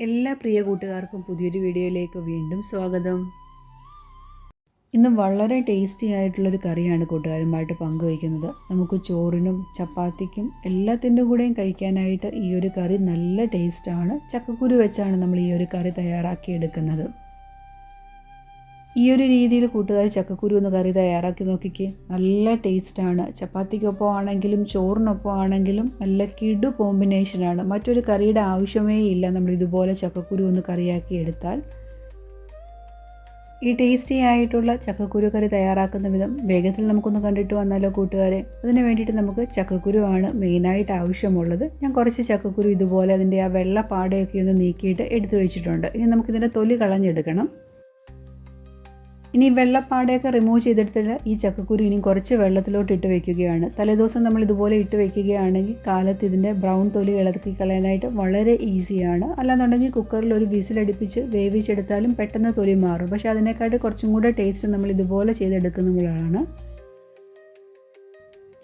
എല്ലാ പ്രിയ കൂട്ടുകാർക്കും പുതിയൊരു വീഡിയോയിലേക്ക് വീണ്ടും സ്വാഗതം. ഇന്ന് വളരെ ടേസ്റ്റി ആയിട്ടുള്ളൊരു കറിയാണ് കൂട്ടുകാരുമായിട്ട് പങ്കുവയ്ക്കുന്നത്. നമുക്ക് ചോറിനും ചപ്പാത്തിക്കും എല്ലാത്തിൻ്റെ കൂടെയും കഴിക്കാനായിട്ട് ഈ ഒരു കറി നല്ല ടേസ്റ്റാണ്. ചക്കക്കുരു വെച്ചാണ് നമ്മൾ ഈ ഒരു കറി തയ്യാറാക്കി എടുക്കുന്നത്. ഈ ഒരു രീതിയിൽ കൂട്ടുകാർ ചക്കക്കുരു ഒന്ന് കറി തയ്യാറാക്കി നോക്കിക്കേ, നല്ല ടേസ്റ്റാണ്. ചപ്പാത്തിക്കൊപ്പം ആണെങ്കിലും ചോറിനൊപ്പം ആണെങ്കിലും നല്ല കിടു കോമ്പിനേഷനാണ്. മറ്റൊരു കറിയുടെ ആവശ്യമേ ഇല്ല നമ്മൾ ഇതുപോലെ ചക്കക്കുരു ഒന്ന് കറിയാക്കി എടുത്താൽ. ഈ ടേസ്റ്റി ആയിട്ടുള്ള ചക്കക്കുരു കറി തയ്യാറാക്കുന്ന വിധം വേഗത്തിൽ നമുക്കൊന്ന് കണ്ടിട്ട് വന്നാലോ കൂട്ടുകാരെ. അതിന് വേണ്ടിയിട്ട് നമുക്ക് ചക്കക്കുരു ആണ് മെയിനായിട്ട് ആവശ്യമുള്ളത്. ഞാൻ കുറച്ച് ചക്കക്കുരു ഇതുപോലെ അതിൻ്റെ ആ വെള്ള പാടയൊക്കെ ഒന്ന് നീക്കിയിട്ട് എടുത്തു വെച്ചിട്ടുണ്ട്. ഇനി നമുക്കിതിൻ്റെ തൊലി കളഞ്ഞെടുക്കണം. ഇനി വെള്ളപ്പാടയൊക്കെ റിമൂവ് ചെയ്തെടുത്തിട്ട് ഈ ചക്കക്കുരു ഇനി കുറച്ച് വെള്ളത്തിലോട്ട് ഇട്ട് വയ്ക്കുകയാണ്. തലേദിവസം നമ്മൾ ഇതുപോലെ ഇട്ട് വയ്ക്കുകയാണെങ്കിൽ കാലത്ത് ഇതിൻ്റെ ബ്രൗൺ തൊലി ഇളക്കി കളയാനായിട്ട് വളരെ ഈസിയാണ്. അല്ലാന്നുണ്ടെങ്കിൽ കുക്കറിൽ ഒരു വിസിലടിപ്പിച്ച് വേവിച്ചെടുത്താലും പെട്ടെന്ന് തൊലി മാറും. പക്ഷേ അതിനേക്കാട്ട് കുറച്ചും കൂടെ ടേസ്റ്റ് നമ്മൾ ഇതുപോലെ ചെയ്തെടുക്കുന്നതാണ്.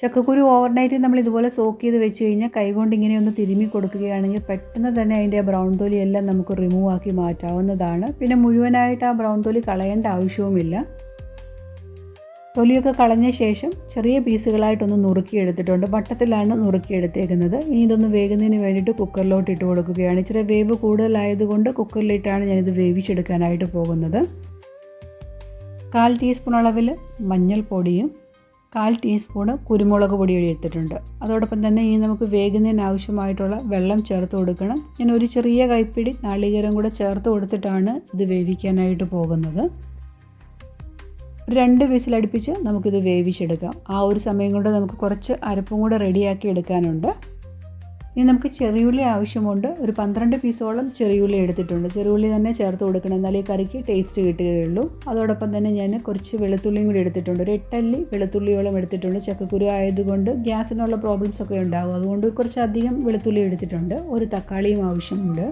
ചക്കക്കുരു ഓവർനൈറ്റ് നമ്മൾ ഇതുപോലെ സോക്ക് ചെയ്ത് വെച്ച് കഴിഞ്ഞാൽ കൈകൊണ്ട് ഇങ്ങനെ ഒന്ന് തിരുമ്മി കൊടുക്കുകയാണെങ്കിൽ പെട്ടെന്ന് തന്നെ അതിൻ്റെ ബ്രൗൺ തൊലി എല്ലാം നമുക്ക് റിമൂവ് ആക്കി മാറ്റാവുന്നതാണ്. പിന്നെ മുഴുവനായിട്ട് ആ ബ്രൗൺ തൊലി കളയേണ്ട ആവശ്യവുമില്ല. തൊലിയൊക്കെ കളഞ്ഞ ശേഷം ചെറിയ പീസുകളായിട്ടൊന്ന് നുറുക്കിയെടുത്തിട്ടുണ്ട്. വട്ടത്തിലാണ് നുറുക്കിയെടുത്തേക്കുന്നത്. ഇനി ഇതൊന്ന് വേകുന്നതിന് വേണ്ടിയിട്ട് കുക്കറിലോട്ട് ഇട്ട് കൊടുക്കുകയാണ്. ഇച്ചിരി വേവ് കൂടുതലായതുകൊണ്ട് കുക്കറിലിട്ടാണ് ഞാനിത് വേവിച്ചെടുക്കാനായിട്ട് പോകുന്നത്. 1/4 ടീസ്പൂൺ അളവിൽ മഞ്ഞൾപ്പൊടിയും 1/4 ടീസ്പൂണ് കുരുമുളക് പൊടി എടുത്തിട്ടുണ്ട്. അതോടൊപ്പം തന്നെ ഇനി നമുക്ക് വേകുന്നതിന് ആവശ്യമായിട്ടുള്ള വെള്ളം ചേർത്ത് കൊടുക്കണം. ഞാൻ ഒരു ചെറിയ കൈപ്പിടി നാളികേരം കൂടെ ചേർത്ത് കൊടുത്തിട്ടാണ് ഇത് വേവിക്കാനായിട്ട് പോകുന്നത്. 2 വിസിലടുപ്പിച്ച് നമുക്കിത് വേവിച്ചെടുക്കാം. ആ ഒരു സമയം കൊണ്ട് നമുക്ക് കുറച്ച് അരപ്പും കൂടെ റെഡിയാക്കി എടുക്കാനുണ്ട്. ഇനി നമുക്ക് ചെറിയുള്ളി ആവശ്യമുണ്ട്. ഒരു 12 പീസോളം ചെറിയുള്ളി എടുത്തിട്ടുണ്ട്. ചെറിയുള്ളി തന്നെ ചേർത്ത് കൊടുക്കണം, എന്നാലേ ഈ കറിക്ക് ടേസ്റ്റ് കിട്ടുകയുള്ളൂ. അതോടൊപ്പം തന്നെ ഞാൻ കുറച്ച് വെളുത്തുള്ളിയും കൂടി എടുത്തിട്ടുണ്ട്. ഒരു 8 അല്ലി വെളുത്തുള്ളിയോളം എടുത്തിട്ടുണ്ട്. ചക്കക്കുരു ആയതുകൊണ്ട് ഗ്യാസിനുള്ള പ്രോബ്ലംസ് ഒക്കെ ഉണ്ടാകും, അതുകൊണ്ട് കുറച്ചധികം വെളുത്തുള്ളി എടുത്തിട്ടുണ്ട്. ഒരു തക്കാളിയും ആവശ്യമുണ്ട്.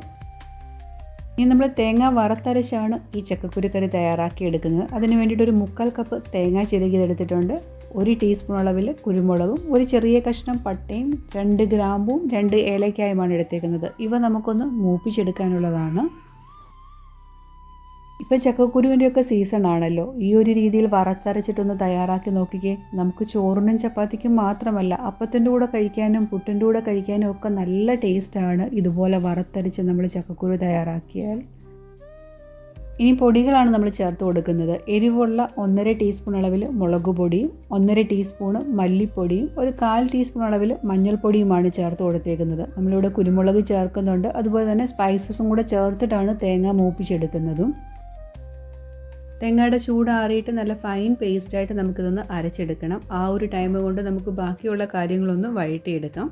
ഇനി നമ്മൾ തേങ്ങ വറുത്തരച്ചാണ് ഈ ചക്കക്കുരു കറി തയ്യാറാക്കി എടുക്കുന്നത്. അതിന് വേണ്ടിയിട്ട് ഒരു 1/4 കപ്പ് തേങ്ങ ചിരകിയതെടുത്തിട്ടുണ്ട്. 1 ടീസ്പൂൺ അളവിൽ കുരുമുളകും, ഒരു ചെറിയ കഷ്ണം പട്ടയും, 2 ഗ്രാമ്പും 2 ഏലക്കായുമാണ് എടുത്തേക്കുന്നത്. ഇവ നമുക്കൊന്ന് മൂപ്പിച്ചെടുക്കാനുള്ളതാണ്. ഇപ്പോൾ ചക്കക്കുരുവിൻ്റെയൊക്കെ സീസൺ ആണല്ലോ. ഈ ഒരു രീതിയിൽ വറുത്തരച്ചിട്ടൊന്ന് തയ്യാറാക്കി നോക്കിക്കേ. നമുക്ക് ചോറിനും ചപ്പാത്തിക്കും മാത്രമല്ല, അപ്പത്തിൻ്റെ കൂടെ കഴിക്കാനും പുട്ടിൻ്റെ കൂടെ കഴിക്കാനും ഒക്കെ നല്ല ടേസ്റ്റാണ് ഇതുപോലെ വറുത്തരച്ച് നമ്മൾ ചക്കക്കുരു തയ്യാറാക്കിയാൽ. ഇനി പൊടികളാണ് നമ്മൾ ചേർത്ത് കൊടുക്കുന്നത്. എരിവുള്ള 1.5 ടീസ്പൂൺ അളവിൽ മുളക് പൊടിയും 1.5 ടീസ്പൂണ് മല്ലിപ്പൊടിയും ഒരു 1/4 ടീസ്പൂൺ അളവിൽ മഞ്ഞൾപ്പൊടിയുമാണ് ചേർത്ത് കൊടുത്തേക്കുന്നത്. നമ്മളിവിടെ കുരുമുളക് ചേർക്കുന്നുണ്ട്. അതുപോലെ തന്നെ സ്പൈസസും കൂടെ ചേർത്തിട്ടാണ് തേങ്ങ മൂപ്പിച്ചെടുക്കുന്നതും. തേങ്ങയുടെ ചൂടാറിയിട്ട് നല്ല ഫൈൻ പേസ്റ്റായിട്ട് നമുക്കിതൊന്ന് അരച്ചെടുക്കണം. ആ ഒരു ടൈം കൊണ്ട് നമുക്ക് ബാക്കിയുള്ള കാര്യങ്ങളൊന്ന് വഴറ്റിയെടുക്കാം.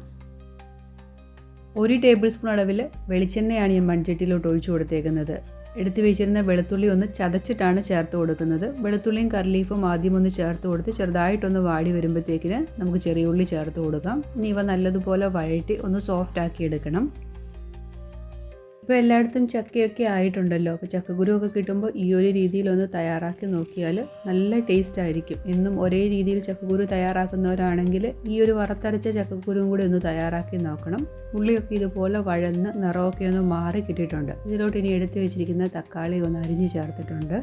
1 ടേബിൾ സ്പൂൺ അളവിൽ വെളിച്ചെണ്ണയാണ് ഞാൻ മൺചട്ടിയിലോട്ട് ഒഴിച്ചു കൊടുത്തേക്കുന്നത്. എടുത്തു വെച്ചിരുന്ന വെളുത്തുള്ളി ഒന്ന് ചതച്ചിട്ടാണ് ചേർത്ത് കൊടുക്കുന്നത്. വെളുത്തുള്ളിയും കറിലീഫും ആദ്യം ഒന്ന് ചേർത്ത് കൊടുത്ത് ചെറുതായിട്ടൊന്ന് വാടി വരുമ്പോഴത്തേക്കിന് നമുക്ക് ചെറിയ ഉള്ളി ചേർത്ത് കൊടുക്കാം. ഇനി ഇവ നല്ലതുപോലെ വഴറ്റി ഒന്ന് സോഫ്റ്റ് ആക്കി എടുക്കണം. ഇപ്പോൾ എല്ലായിടത്തും ചക്കയൊക്കെ ആയിട്ടുണ്ടല്ലോ. അപ്പോൾ ചക്കക്കുരുവൊക്കെ കിട്ടുമ്പോൾ ഈ ഒരു രീതിയിലൊന്ന് തയ്യാറാക്കി നോക്കിയാൽ നല്ല ടേസ്റ്റ് ആയിരിക്കും. എന്നും ഒരേ രീതിയിൽ ചക്കക്കുരു തയ്യാറാക്കുന്നവരാണെങ്കിൽ ഈ ഒരു വറുത്തരച്ച ചക്കക്കുരുവും കൂടി ഒന്ന് തയ്യാറാക്കി നോക്കണം. ഉള്ളിയൊക്കെ ഇതുപോലെ വഴന്ന് നിറമൊക്കെ ഒന്ന് മാറി കിട്ടിയിട്ടുണ്ട്. ഇതിലോട്ട് ഇനി എടുത്ത് വെച്ചിരിക്കുന്ന തക്കാളി ഒന്ന് അരിഞ്ഞ് ചേർത്തിട്ടുണ്ട്.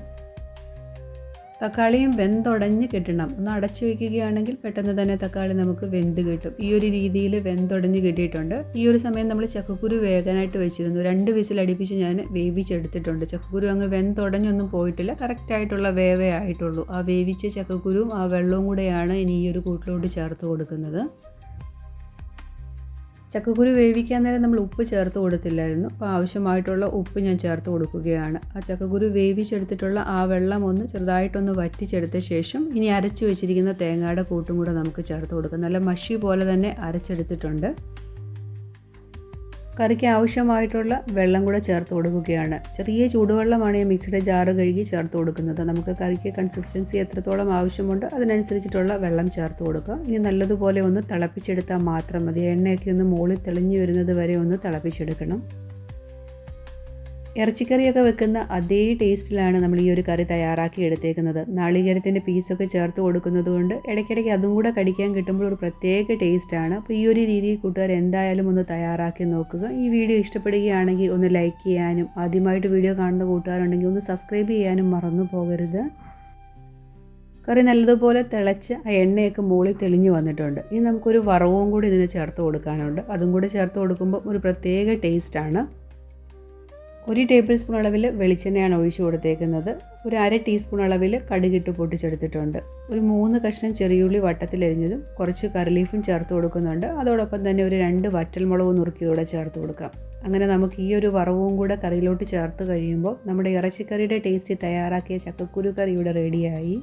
തക്കാളിയും വെന്തുടഞ്ഞ് കിട്ടണം. ഒന്ന് അടച്ചു വയ്ക്കുകയാണെങ്കിൽ പെട്ടെന്ന് തന്നെ തക്കാളി നമുക്ക് വെന്ത് കിട്ടും. ഈ ഒരു രീതിയിൽ വെന്തുടഞ്ഞ് കിട്ടിയിട്ടുണ്ട്. ഈ ഒരു സമയം നമ്മൾ ചക്കക്കുരു വേകാനായിട്ട് വെച്ചിരുന്നു. 2 വിസിലടിപ്പിച്ച് ഞാൻ വേവിച്ചെടുത്തിട്ടുണ്ട്. ചക്കക്കുരു അങ്ങ് വെന്തുടഞ്ഞൊന്നും പോയിട്ടില്ല, കറക്റ്റായിട്ടുള്ള വേവേ ആയിട്ടുള്ളൂ. ആ വേവിച്ച ചക്കക്കുരുവും ആ വെള്ളവും കൂടെയാണ് ഇനി ഈ ഒരു കൂട്ടിലോട്ട് ചേർത്ത് കൊടുക്കുന്നത്. ചക്കക്കുരു വേവിക്കാൻ നേരം നമ്മൾ ഉപ്പ് ചേർത്ത് കൊടുത്തില്ലായിരുന്നു. അപ്പോൾ ആവശ്യമായിട്ടുള്ള ഉപ്പ് ഞാൻ ചേർത്ത് കൊടുക്കുകയാണ്. ആ ചക്കക്കുരു വേവിച്ചെടുത്തിട്ടുള്ള ആ വെള്ളം ഒന്ന് ചെറുതായിട്ടൊന്ന് വറ്റിച്ചെടുത്ത ശേഷം ഇനി അരച്ചു വെച്ചിരിക്കുന്ന തേങ്ങയുടെ കൂട്ടും കൂടെ നമുക്ക് ചേർത്ത് കൊടുക്കാം. നല്ല മഷി പോലെ തന്നെ അരച്ചെടുത്തിട്ടുണ്ട്. കറിക്ക് ആവശ്യമായിട്ടുള്ള വെള്ളം കൂടെ ചേർത്ത് കൊടുക്കുകയാണ്. ചെറിയ ചൂടുവെള്ളമാണ് ഞാൻ മിക്സിയുടെ ജാറ് കഴുകി ചേർത്ത് കൊടുക്കുന്നത്. നമുക്ക് കറിക്ക് കൺസിസ്റ്റൻസി എത്രത്തോളം ആവശ്യമുണ്ട് അതിനനുസരിച്ചിട്ടുള്ള വെള്ളം ചേർത്ത് കൊടുക്കുക. ഇനി നല്ലതുപോലെ ഒന്ന് തിളപ്പിച്ചെടുത്താൽ മാത്രം മതി. എണ്ണയൊക്കെ ഒന്ന് മുകളിൽ തെളിഞ്ഞു വരുന്നത് വരെ ഒന്ന് തിളപ്പിച്ചെടുക്കണം. ഇറച്ചിക്കറിയൊക്കെ വെക്കുന്ന അതേ ടേസ്റ്റിലാണ് നമ്മൾ ഈ ഒരു കറി തയ്യാറാക്കി എടുത്തേക്കുന്നത്. നാളികേരത്തിൻ്റെ പീസൊക്കെ ചേർത്ത് കൊടുക്കുന്നത് കൊണ്ട് ഇടയ്ക്കിടയ്ക്ക് അതും കൂടെ കടിക്കാൻ കിട്ടുമ്പോൾ ഒരു പ്രത്യേക ടേസ്റ്റാണ്. അപ്പോൾ ഈ ഒരു രീതിയിൽ കൂട്ടുകാർ എന്തായാലും ഒന്ന് തയ്യാറാക്കി നോക്കുക. ഈ വീഡിയോ ഇഷ്ടപ്പെടുകയാണെങ്കിൽ ഒന്ന് ലൈക്ക് ചെയ്യാനും ആദ്യമായിട്ട് വീഡിയോ കാണുന്ന കൂട്ടുകാരുണ്ടെങ്കിൽ ഒന്ന് സബ്സ്ക്രൈബ് ചെയ്യാനും മറന്നു പോകരുത്. കറി നല്ലതുപോലെ തിളച്ച് ആ എണ്ണയൊക്കെ മുകളിൽ തെളിഞ്ഞു വന്നിട്ടുണ്ട്. ഇനി നമുക്കൊരു വറവും കൂടി ഇതിന് ചേർത്ത് കൊടുക്കാനുണ്ട്. അതും കൂടി ചേർത്ത് കൊടുക്കുമ്പോൾ ഒരു പ്രത്യേക ടേസ്റ്റാണ്. 1 ടേബിൾ സ്പൂൺ അളവിൽ വെളിച്ചെണ്ണയാണ് ഒഴിച്ചു കൊടുത്തേക്കുന്നത്. ഒരു 1/2 ടീസ്പൂൺ അളവിൽ കടുകിട്ട് പൊട്ടിച്ചെടുത്തിട്ടുണ്ട്. ഒരു 3 കഷ്ണം ചെറിയുള്ളി വട്ടത്തിലരിഞ്ഞതും കുറച്ച് കറി ലീഫും ചേർത്ത് കൊടുക്കുന്നുണ്ട്. അതോടൊപ്പം തന്നെ ഒരു 2 വറ്റൽമുളക് നുറുക്കിയതോടെ ചേർത്ത് കൊടുക്കാം. അങ്ങനെ നമുക്ക് ഈ ഒരു വറവും കൂടെ കറിയിലോട്ട് ചേർത്ത് കഴിയുമ്പോൾ നമ്മുടെ ഇറച്ചിക്കറിയുടെ ടേസ്റ്റ് തയ്യാറാക്കിയ ചക്കക്കുരു കറി ഇവിടെ റെഡിയായി.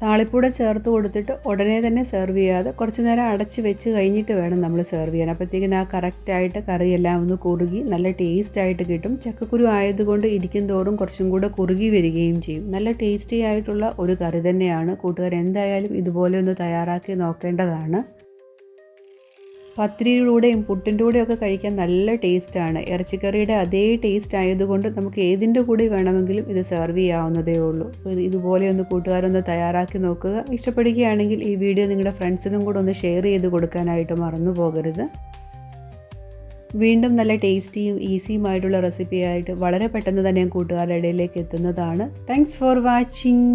താളിപ്പൂടെ ചേർത്ത് കൊടുത്തിട്ട് ഉടനെ തന്നെ സെർവ് ചെയ്യാതെ കുറച്ച് നേരം അടച്ച് വെച്ച് കഴിഞ്ഞിട്ട് വേണം നമ്മൾ സെർവ് ചെയ്യാൻ. അപ്പോഴത്തേക്കിന് ആ കറക്റ്റായിട്ട് കറിയെല്ലാം ഒന്ന് കുറുകി നല്ല ടേസ്റ്റായിട്ട് കിട്ടും. ചക്കക്കുരു ആയതുകൊണ്ട് ഇരിക്കും തോറും കുറച്ചും കൂടെ കുറുകി വരികയും ചെയ്യും. നല്ല ടേസ്റ്റി ആയിട്ടുള്ള ഒരു കറി തന്നെയാണ്. കൂട്ടുകാർ എന്തായാലും ഇതുപോലെ ഒന്ന് തയ്യാറാക്കി നോക്കേണ്ടതാണ്. പത്തിരിയിലൂടെയും പുട്ടിൻ്റെ കൂടെയൊക്കെ കഴിക്കാൻ നല്ല ടേസ്റ്റാണ്. ഇറച്ചിക്കറിയുടെ അതേ ടേസ്റ്റ് ആയതുകൊണ്ട് നമുക്ക് ഏതിൻ്റെ കൂടെ വേണമെങ്കിലും ഇത് സെർവ് ചെയ്യാവുന്നതേ ഉള്ളൂ. ഇതുപോലെ ഒന്ന് കൂട്ടുകാരൊന്ന് തയ്യാറാക്കി നോക്കുക. ഇഷ്ടപ്പെടുകയാണെങ്കിൽ ഈ വീഡിയോ നിങ്ങളുടെ ഫ്രണ്ട്സിനും കൂടെ ഒന്ന് ഷെയർ ചെയ്ത് കൊടുക്കാനായിട്ട് മറന്നു പോകരുത്. വീണ്ടും നല്ല ടേസ്റ്റിയും ഈസിയുമായിട്ടുള്ള റെസിപ്പിയായിട്ട് വളരെ പെട്ടെന്ന് തന്നെ ഞാൻ കൂട്ടുകാരുടെ ഇടയിലേക്ക് എത്തുന്നതാണ്. Thanks for watching.